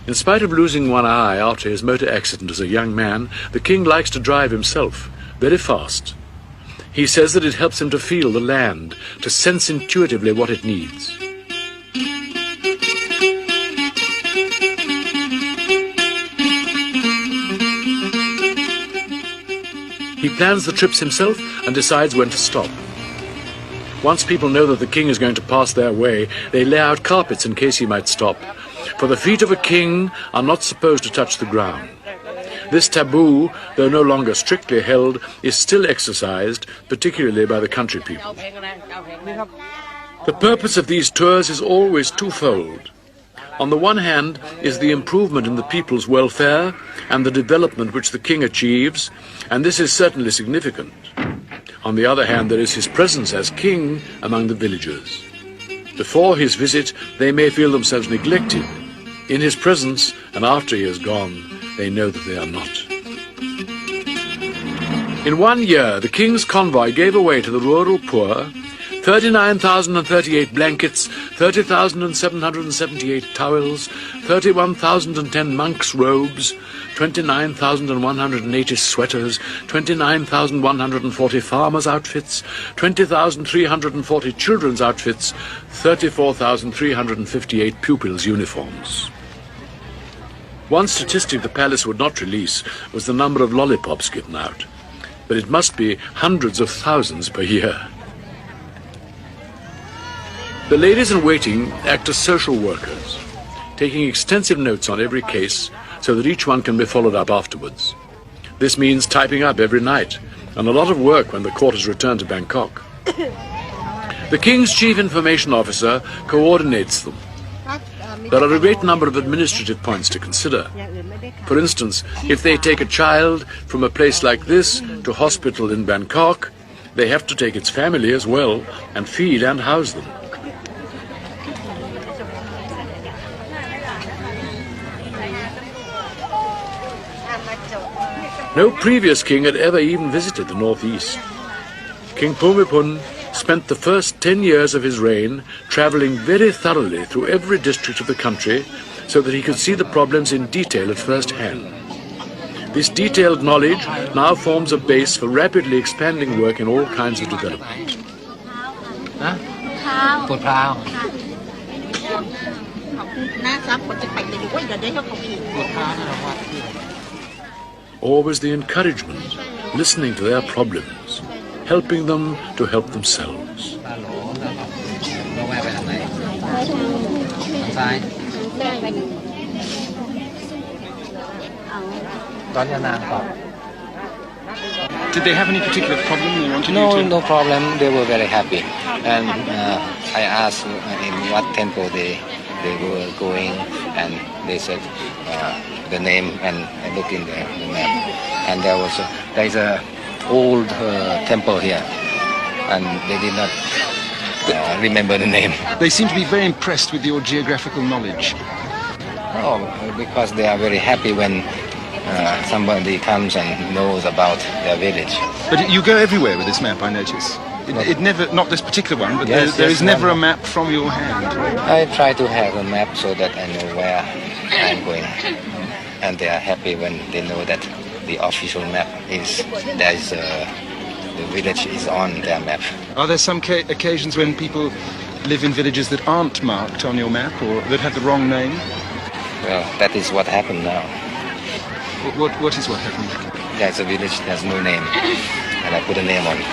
In spite of losing one eye after his motor accident as a young man, the king likes to drive himself, very fast. He says that it helps him to feel the land, to sense intuitively what it needs. He plans the trips himself and decides when to stop. Once people know that the king is going to pass their way, they lay out carpets in case he might stop, for the feet of a king are not supposed to touch the ground. This taboo, though no longer strictly held, is still exercised, particularly by the country people. The purpose of these tours is always twofold. On the one hand is the improvement in the people's welfare and the development which the king achieves, and this is certainly significant. On the other hand, there is his presence as king among the villagers. Before his visit, they may feel themselves neglected. In his presence, and after he has gone, they know that they are not. In 1 year, the king's convoy gave away to the rural poor 39,038 blankets, 30,778 towels, 31,010 monks' robes, 29,180 sweaters, 29,140 farmers' outfits, 20,340 children's outfits, 34,358 pupils' uniforms. One statistic the palace would not release was the number of lollipops given out, but it must be hundreds of thousands per year. The ladies-in-waiting act as social workers, taking extensive notes on every case so that each one can be followed up afterwards. This means typing up every night, and a lot of work when the court is returned to Bangkok. The King's Chief Information Officer coordinates them. There are a great number of administrative points to consider. For instance, if they take a child from a place like this to hospital in Bangkok, they have to take its family as well and feed and house them. No previous king had ever even visited the northeast. King Bhumibol spent the first 10 years of his reign travelling very thoroughly through every district of the country so that he could see the problems in detail at first hand. This detailed knowledge now forms a base for rapidly expanding work in all kinds of development. Always the encouragement, listening to their problems, helping them to help themselves. Did they have any particular problem they wanted you to? No problem. They were very happy. And I asked in what temple they were going, and they said the name, and I looked in the map, and there is a old temple here, and they did not remember the name. They seem to be very impressed with your geographical knowledge. Oh, because they are very happy when somebody comes and knows about their village. But you go everywhere with this map, I notice. It never, not this particular one, but there is never a map from your hand. I try to have a map so that I know where I'm going, and they are happy when they know that the official map is the village is on their map. Are there some occasions when people live in villages that aren't marked on your map or that have the wrong name? Well, that is what happened now. What is what happened? There's a village, there's no name, and I put a name on it.